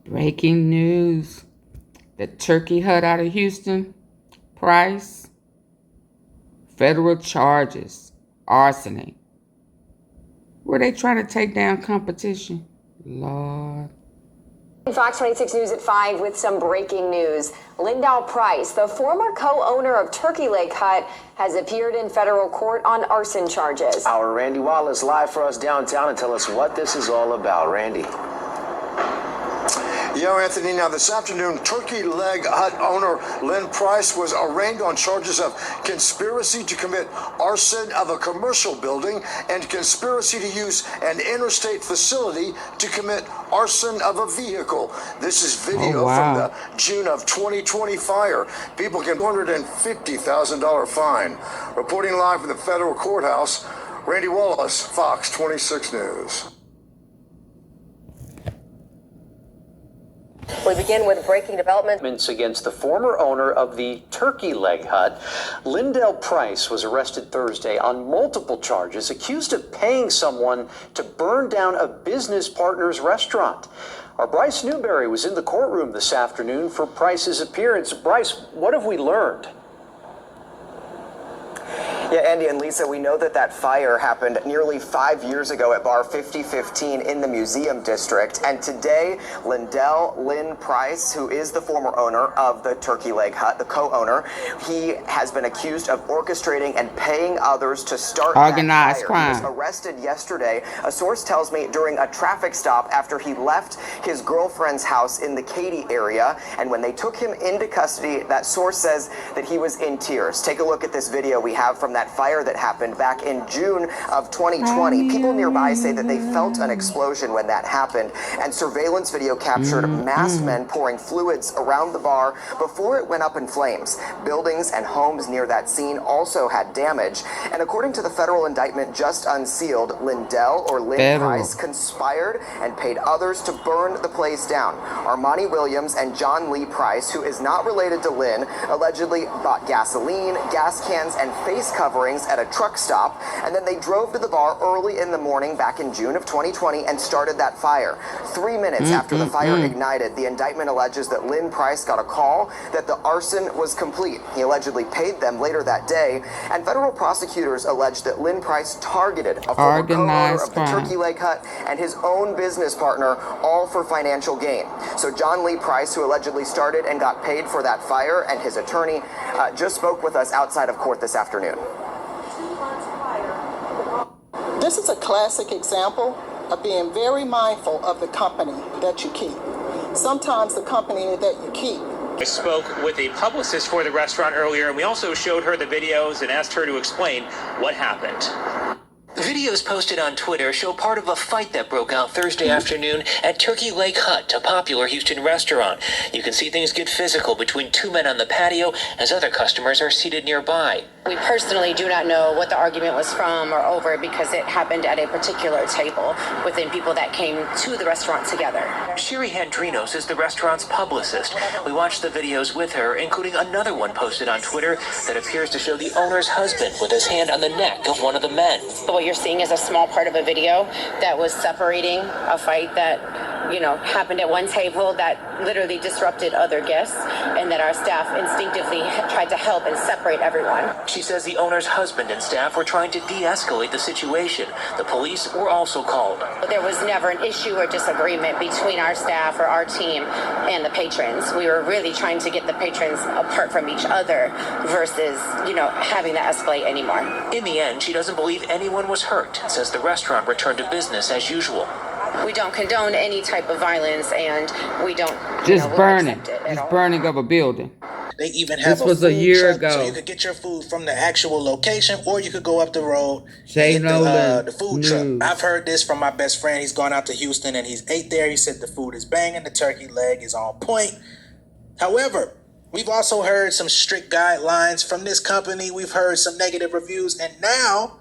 Breaking news. The turkey hut out of Houston, Price, federal charges, arson. Were they trying to take down competition? Lord. Fox 26 News at 5 with some breaking news. Lindell Price, the former co-owner of Turkey Leg Hut, has appeared in federal court on arson charges. Our Randy Wallace live for us downtown and tell us what this is all about. Randy. Yeah, Anthony, now this afternoon, Turkey Leg Hut owner Lynn Price was arraigned on charges of conspiracy to commit arson of a commercial building and conspiracy to use an interstate facility to commit arson of a vehicle. This is video from the June of 2020 fire. People can $250,000 fine. Reporting live from the federal courthouse, Randy Wallace, Fox 26 News. We begin with breaking developments Against the former owner of the Turkey Leg Hut. Lindell Price was arrested Thursday on multiple charges, accused of paying someone to burn down a business partner's restaurant. Our Bryce Newberry was in the courtroom this afternoon for Price's appearance. Bryce, what have we learned? Yeah, Andy and Lisa, we know that fire happened nearly 5 years ago at bar 5015 in the Museum District. And today, Lynn Price, who is the former owner of the Turkey Leg Hut, the co-owner, he has been accused of orchestrating and paying others to start organized crime. He was arrested yesterday, a source tells me, during a traffic stop after he left his girlfriend's house in the Katy area. And when they took him into custody, that source says that he was in tears. Take a look at this video we have from that fire that happened back in June of 2020. People nearby say that they felt an explosion when that happened, and surveillance video captured masked men pouring fluids around the bar before it went up in flames. Buildings and homes near that scene also had damage, and according to the federal indictment just unsealed, Lynn Price conspired and paid others to burn the place down. Armani Williams and John Lee Price, who is not related to Lynn, allegedly bought gasoline, gas cans, and face coverings at a truck stop, and then they drove to the bar early in the morning back in June of 2020 and started that fire. 3 minutes after the fire ignited, the indictment alleges that Lynn Price got a call that the arson was complete. He allegedly paid them later that day, and federal prosecutors allege that Lynn Price targeted a former co-owner of the Turkey Leg Hut and his own business partner, all for financial gain. So John Lee Price, who allegedly started and got paid for that fire, and his attorney just spoke with us outside of court this afternoon. This is a classic example of being very mindful of the company that you keep. Sometimes the company that you keep. I spoke with a publicist for the restaurant earlier, and we also showed her the videos and asked her to explain what happened. Videos posted on Twitter show part of a fight that broke out Thursday afternoon at Turkey Leg Hut, a popular Houston restaurant. You can see things get physical between two men on the patio as other customers are seated nearby. We personally do not know what the argument was from or over because it happened at a particular table within people that came to the restaurant together. Sherry Handrinos is the restaurant's publicist. We watched the videos with her, including another one posted on Twitter that appears to show the owner's husband with his hand on the neck of one of the men. What you're seeing is a small part of a video that was separating a fight that, happened at one table that literally disrupted other guests, and that our staff instinctively tried to help and separate everyone. She says the owner's husband and staff were trying to de-escalate the situation. The police were also called. There was never an issue or disagreement between our staff or our team and the patrons. We were really trying to get the patrons apart from each other versus, having that escalate anymore. In the end, she doesn't believe anyone was hurt and says the restaurant returned to business as usual. We don't condone any type of violence, and we don't burning of a building. They even have this was a year ago, so you could get your food from the actual location, or you could go up the road and get the food truck. I've heard this from my best friend. He's gone out to Houston and he's ate there. He said the food is banging, the turkey leg is on point. However, we've also heard some strict guidelines from this company. We've heard some negative reviews, and now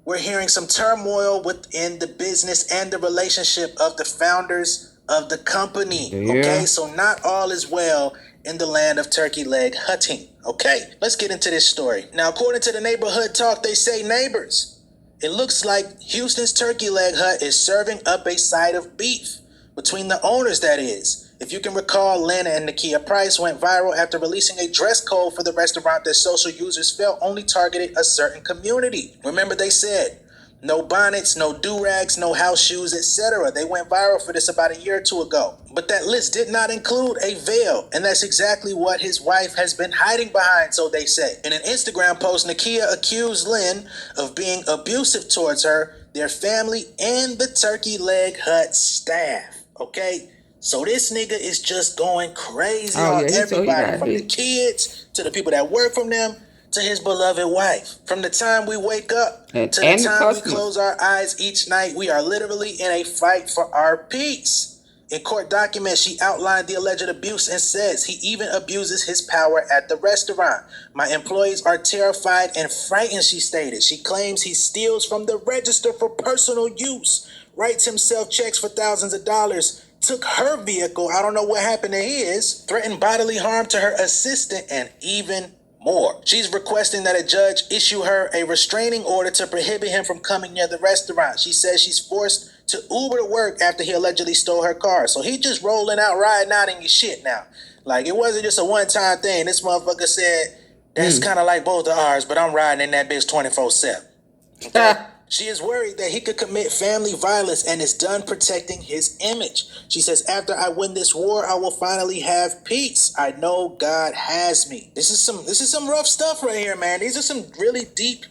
we're hearing some turmoil within the business and the relationship of the founders of the company. Yeah. Okay, so not all is well in the land of turkey leg hutting. Okay, let's get into this story. Now, according to the neighborhood talk, they say neighbors, it looks like Houston's Turkey Leg Hut is serving up a side of beef between the owners, that is. If you can recall, Lynn and Nakia Price went viral after releasing a dress code for the restaurant that social users felt only targeted a certain community. Remember, they said, no bonnets, no do-rags, no house shoes, etc. They went viral for this about a year or two ago. But that list did not include a veil, and that's exactly what his wife has been hiding behind, so they say. In an Instagram post, Nakia accused Lynn of being abusive towards her, their family, and the Turkey Leg Hut staff, okay? So this nigga is just going crazy on everybody, from the kids to the people that work from them, to his beloved wife. From the time we wake up to the time we close our eyes each night, we are literally in a fight for our peace. In court documents, she outlined the alleged abuse and says he even abuses his power at the restaurant. My employees are terrified and frightened, she stated. She claims he steals from the register for personal use, writes himself checks for thousands of dollars, took her vehicle, I don't know what happened to his, threatened bodily harm to her assistant, and even more. She's requesting that a judge issue her a restraining order to prohibit him from coming near the restaurant. She says she's forced to Uber to work after he allegedly stole her car. So he just rolling out, riding out in your shit now. Like, it wasn't just a one-time thing. This motherfucker said, that's kind of like both of ours, but I'm riding in that bitch 24/7. Okay? She is worried that he could commit family violence and is done protecting his image. She says, after I win this war, I will finally have peace. I know God has me. This is some rough stuff right here, man. These are some really deep,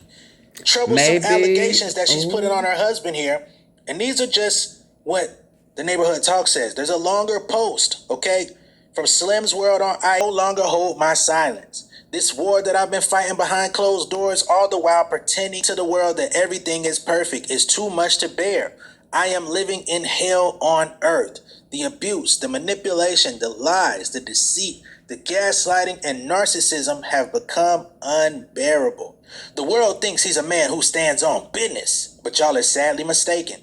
troublesome allegations that she's putting on her husband here. And these are just what the Neighborhood Talk says. There's a longer post, okay? From Slim's World on I no longer hold my silence. This war that I've been fighting behind closed doors, all the while pretending to the world that everything is perfect, is too much to bear. I am living in hell on earth. The abuse, the manipulation, the lies, the deceit, the gaslighting, and narcissism have become unbearable. The world thinks he's a man who stands on business, but y'all are sadly mistaken.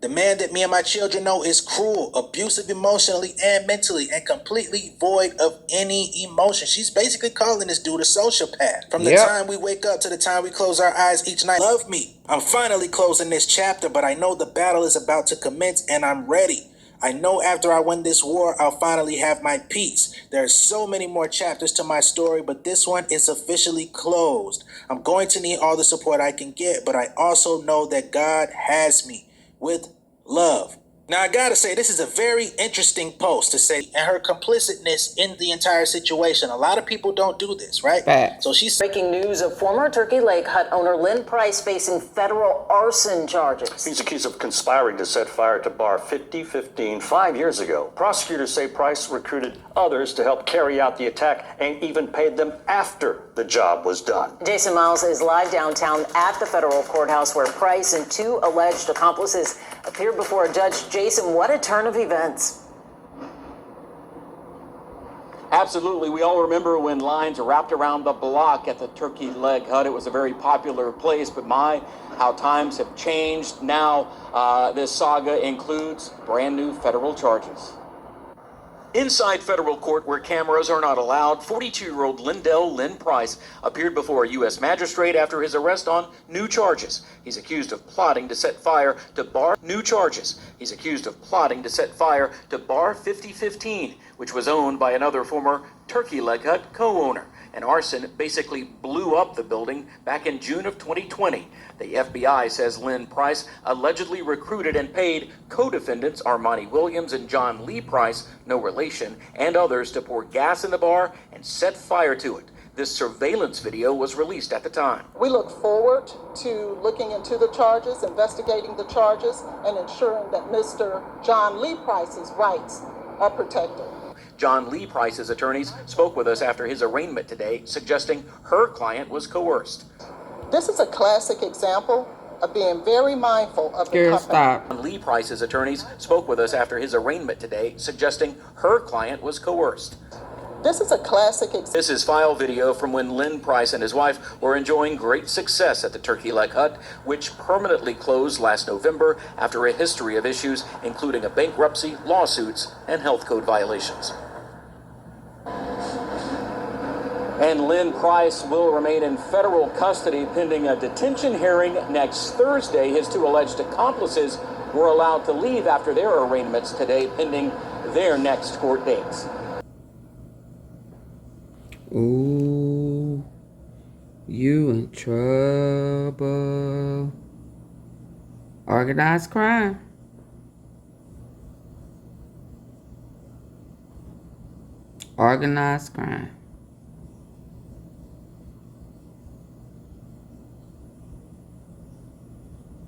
The man that me and my children know is cruel, abusive emotionally and mentally, and completely void of any emotion. She's basically calling this dude a sociopath. From the time we wake up to the time we close our eyes each night. Love me. I'm finally closing this chapter, but I know the battle is about to commence and I'm ready. I know after I win this war, I'll finally have my peace. There are so many more chapters to my story, but this one is officially closed. I'm going to need all the support I can get, but I also know that God has me. With love. Now, I gotta say, this is a very interesting post to say, and her complicitness in the entire situation. A lot of people don't do this, right? So she's breaking news of former Turkey Leg Hut owner Lynn Price facing federal arson charges. He's accused of conspiring to set fire to bar 5015 5 years ago. Prosecutors say Price recruited others to help carry out the attack and even paid them after the job was done. Jason Miles is live downtown at the federal courthouse where Price and two alleged accomplices appeared before a judge. Jason, what a turn of events. Absolutely. We all remember when lines wrapped around the block at the Turkey Leg Hut. It was a very popular place, but how times have changed. Now this saga includes brand new federal charges. Inside federal court where cameras are not allowed, 42-year-old Lynn Price appeared before a U.S. magistrate after his arrest on new charges. He's accused of plotting to set fire to bar 5015, which was owned by another former Turkey Leg Hut co-owner. And arson basically blew up the building back in June of 2020. The FBI says Lynn Price allegedly recruited and paid co-defendants Armani Williams and John Lee Price, no relation, and others to pour gas in the bar and set fire to it. This surveillance video was released at the time. We look forward to looking into the charges, investigating the charges, and ensuring that Mr. John Lee Price's rights are protected. John Lee Price's attorneys spoke with us after his arraignment today, suggesting her client was coerced. This is a classic example of being very mindful of the company. John Lee Price's attorneys spoke with us after his arraignment today, suggesting her client was coerced. This is a classic example. This is file video from when Lynn Price and his wife were enjoying great success at the Turkey Leg Hut, which permanently closed last November after a history of issues, including a bankruptcy, lawsuits, and health code violations. And Lynn Price will remain in federal custody pending a detention hearing next Thursday. His two alleged accomplices were allowed to leave after their arraignments today pending their next court dates. Ooh, you in trouble. Organized crime. Organized crime.